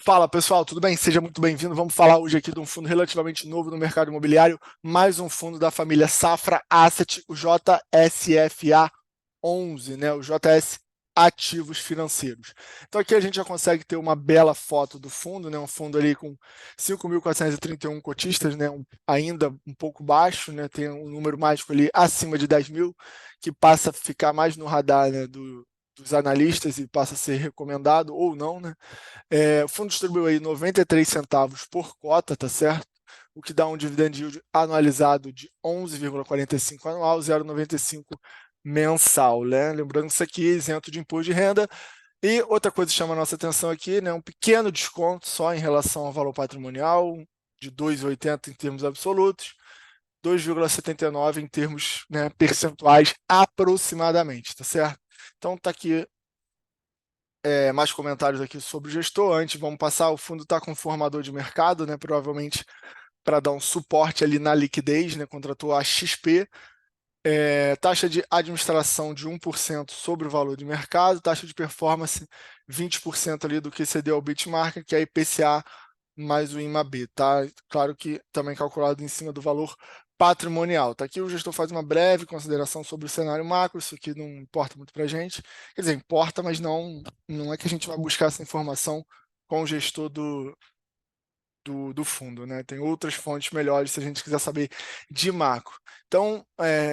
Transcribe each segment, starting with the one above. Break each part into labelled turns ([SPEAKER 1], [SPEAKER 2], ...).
[SPEAKER 1] Fala pessoal, tudo bem? Seja muito bem-vindo. Vamos falar hoje aqui de um fundo relativamente novo no mercado imobiliário, mais um fundo da família Safra Asset, o JSFA 11, né? O JS Ativos Financeiros. Então aqui a gente já consegue ter uma bela foto do fundo, né? Um fundo ali com 5.431 cotistas, né? Ainda um pouco baixo, né? Tem um número mágico ali acima de 10 mil, que passa a ficar mais no radar, né? Dos analistas e passa a ser recomendado ou não, né? O fundo distribuiu aí 93 centavos por cota, tá certo? O que dá um dividend yield anualizado de 11,45 anual, 0,95 mensal, né? Lembrando que isso aqui é isento de imposto de renda. E outra coisa que chama a nossa atenção aqui, né? Um pequeno desconto só em relação ao valor patrimonial, de 2,80 em termos absolutos, 2,79 em termos, né, percentuais aproximadamente, tá certo? Então tá aqui mais comentários aqui sobre o gestor. Antes, vamos passar. O fundo está com um formador de mercado, né? Provavelmente para dar um suporte ali na liquidez, né? Contratou a XP. Taxa de administração de 1% sobre o valor de mercado, taxa de performance 20% ali do que cedeu ao benchmark, que é IPCA mais o IMAB, tá? Claro que também calculado em cima do valor patrimonial. Tá aqui o gestor faz uma breve consideração sobre o cenário macro, isso aqui não importa muito para a gente. Quer dizer, importa, mas não é que a gente vai buscar essa informação com o gestor do fundo, né? Tem outras fontes melhores se a gente quiser saber de macro. Então,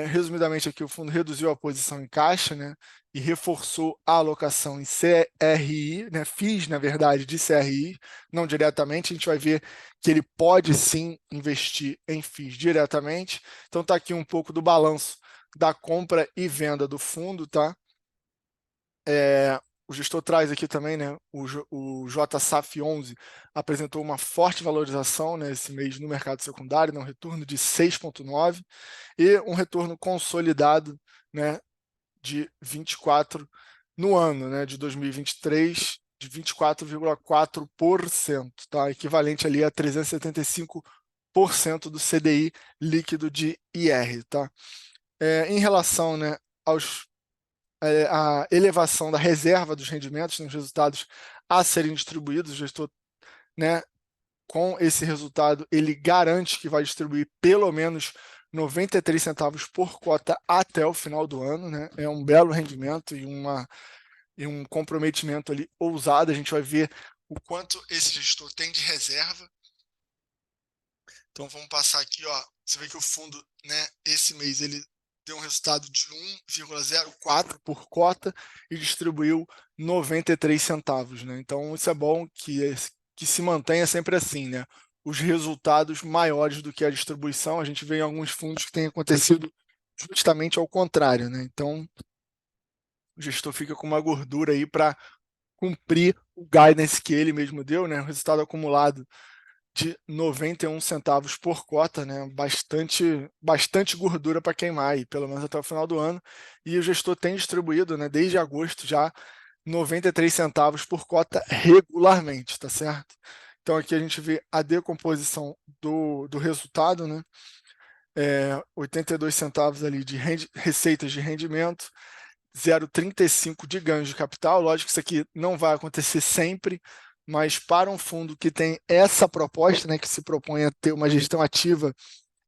[SPEAKER 1] resumidamente aqui, o fundo reduziu a posição em caixa, né? E reforçou a alocação em CRI, né? FIIs, na verdade, de CRI, não diretamente. A gente vai ver que ele pode sim investir em FIIs diretamente. Então, está aqui um pouco do balanço da compra e venda do fundo, tá? O gestor traz aqui também, né, o JSAF 11 apresentou uma forte valorização, né, esse mês no mercado secundário, né, um retorno de 6,9 e um retorno consolidado, né, de 24 no ano, né, de 2023, de 24,4%, tá, equivalente ali a 375% do CDI líquido de IR, tá. Em relação, né, a elevação da reserva dos rendimentos nos resultados a serem distribuídos, o gestor, né, com esse resultado, ele garante que vai distribuir pelo menos 93 centavos por cota até o final do ano, né? É um belo rendimento e um comprometimento ali ousado. A gente vai ver o quanto esse gestor tem de reserva. Então vamos passar aqui, ó. Você vê que o fundo, né, esse mês ele deu um resultado de 1,04 por cota e distribuiu 93 centavos, né? Então isso é bom que se mantenha sempre assim, né? Os resultados maiores do que a distribuição, a gente vê em alguns fundos que tem acontecido justamente ao contrário, né? Então o gestor fica com uma gordura aí para cumprir o guidance que ele mesmo deu, né? O resultado acumulado de 91 centavos por cota, né? Bastante gordura para queimar aí, pelo menos até o final do ano. E o gestor tem distribuído, né, desde agosto já 93 centavos por cota regularmente, tá certo? Então aqui a gente vê a decomposição do resultado, né? 82 centavos ali de receitas de rendimento, 0,35 de ganho de capital. Lógico que isso aqui não vai acontecer sempre, mas para um fundo que tem essa proposta, né, que se propõe a ter uma gestão ativa,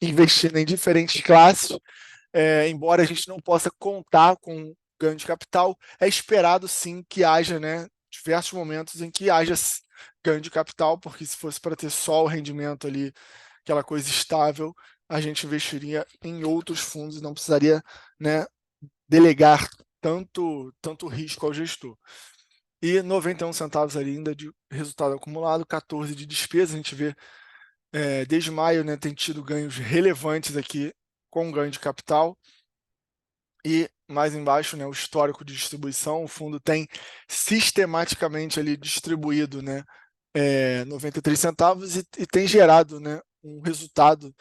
[SPEAKER 1] investindo em diferentes classes, embora a gente não possa contar com ganho de capital, é esperado sim que haja, né, diversos momentos em que haja ganho de capital, porque se fosse para ter só o rendimento ali, aquela coisa estável, a gente investiria em outros fundos e não precisaria, né, delegar tanto risco ao gestor. E 91 centavos ali ainda de resultado acumulado, 14 de despesa. A gente vê desde maio, né, tem tido ganhos relevantes aqui com ganho de capital. E mais embaixo, né, o histórico de distribuição. O fundo tem sistematicamente ali distribuído, né, 93 centavos e tem gerado, né, um resultado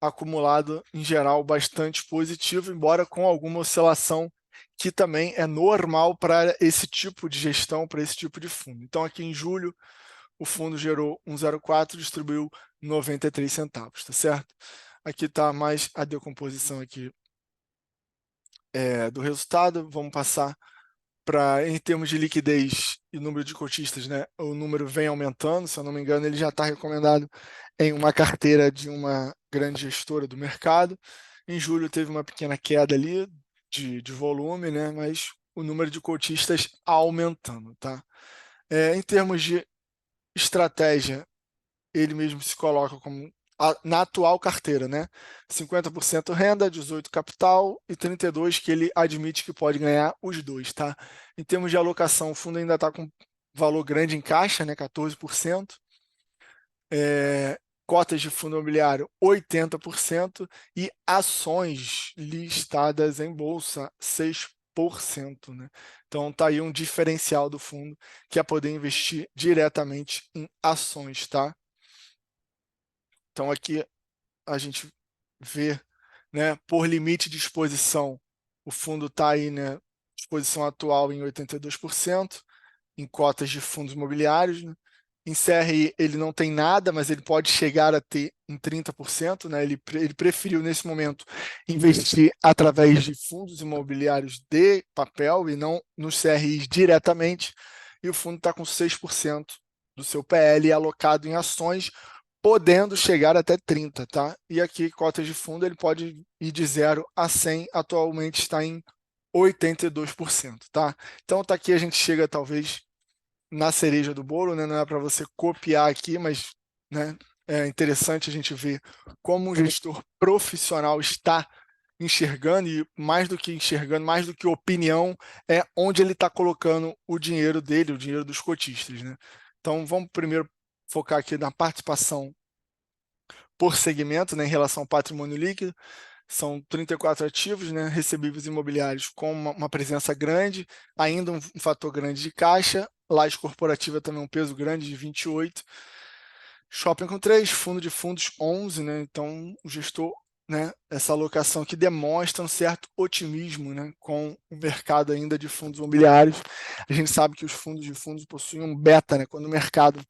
[SPEAKER 1] acumulado em geral bastante positivo, embora com alguma oscilação que também é normal para esse tipo de gestão, para esse tipo de fundo. Então aqui em julho o fundo gerou 1,04, distribuiu 93 centavos, tá certo? Aqui está mais a decomposição aqui do resultado. Vamos passar em termos de liquidez e número de cotistas, né, o número vem aumentando, se eu não me engano, ele já está recomendado em uma carteira de uma grande gestora do mercado. Em julho teve uma pequena queda ali de volume, né, mas o número de cotistas aumentando, tá? Em termos de estratégia, ele mesmo se coloca como na atual carteira, né? 50% renda, 18% capital e 32% que ele admite que pode ganhar os dois, tá? Em termos de alocação, o fundo ainda está com valor grande em caixa, né? 14%. Cotas de fundo imobiliário, 80%. E ações listadas em bolsa, 6%, né? Então tá aí um diferencial do fundo, que é poder investir diretamente em ações, tá? Então aqui a gente vê, né, por limite de exposição, o fundo está aí, né, exposição atual em 82%, em cotas de fundos imobiliários, né? Em CRI ele não tem nada, mas ele pode chegar a ter em 30%, né? Ele preferiu, nesse momento, investir através de fundos imobiliários de papel e não nos CRIs diretamente, e o fundo está com 6% do seu PL alocado em ações, podendo chegar até 30, tá? E aqui, cotas de fundo, ele pode ir de 0 a 100, atualmente está em 82%, tá? Então, tá aqui a gente chega, talvez, na cereja do bolo, né? Não é para você copiar aqui, mas, né, é interessante a gente ver como o gestor profissional está enxergando, e mais do que enxergando, mais do que opinião, é onde ele está colocando o dinheiro dele, o dinheiro dos cotistas, né? Então, vamos primeiro focar aqui na participação por segmento, né, em relação ao patrimônio líquido. São 34 ativos, né, recebíveis imobiliários com uma presença grande, ainda um fator grande de caixa, laje corporativa também um peso grande de 28, shopping com 3, fundo de fundos 11, né, então o gestor, né, essa alocação que demonstra um certo otimismo, né, com o mercado ainda de fundos imobiliários. A gente sabe que os fundos de fundos possuem um beta, né, quando o mercado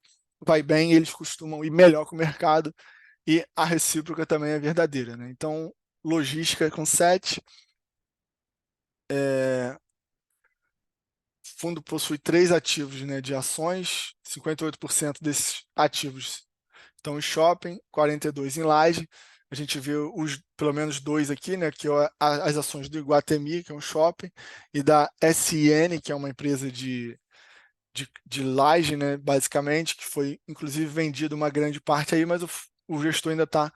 [SPEAKER 1] vai bem, eles costumam ir melhor que o mercado, e a recíproca também é verdadeira, né? Então, logística com 7. Fundo possui 3 ativos, né, de ações, 58% desses ativos estão em shopping, 42% em laje. A gente vê pelo menos 2 aqui, né, que é as ações do Iguatemi, que é um shopping, e da SIN, que é uma empresa de laje, né, basicamente, que foi inclusive vendido uma grande parte aí, mas o gestor ainda está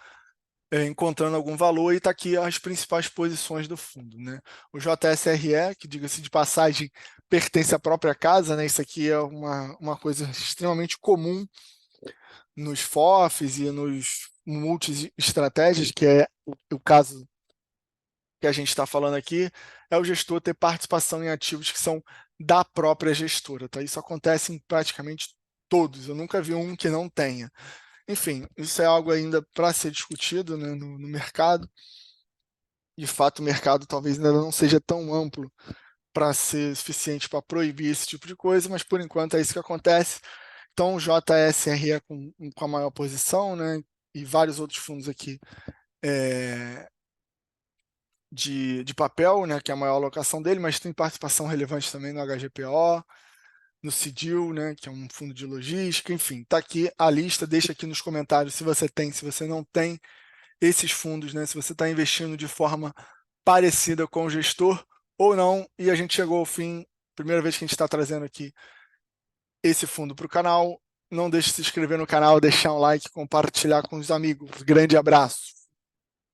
[SPEAKER 1] encontrando algum valor, e está aqui as principais posições do fundo, né? O JSRE, que diga-se de passagem, pertence à própria casa, né? Isso aqui é uma coisa extremamente comum nos FOFs e nos multi-estratégias, que é o caso que a gente está falando aqui, é o gestor ter participação em ativos que são da própria gestora, tá? Isso acontece em praticamente todos, eu nunca vi um que não tenha. Enfim, isso é algo ainda para ser discutido, né, no mercado. De fato, o mercado talvez ainda não seja tão amplo para ser suficiente para proibir esse tipo de coisa, mas por enquanto é isso que acontece. Então, o JSRE com a maior posição, né, e vários outros fundos aqui de papel, né, que é a maior alocação dele, mas tem participação relevante também no HGPO, no CIDIL, né, que é um fundo de logística, enfim, está aqui a lista. Deixa aqui nos comentários se você tem, se você não tem esses fundos, né, se você está investindo de forma parecida com o gestor ou não. E a gente chegou ao fim, primeira vez que a gente está trazendo aqui esse fundo para o canal. Não deixe de se inscrever no canal, deixar um like, compartilhar com os amigos. Grande abraço!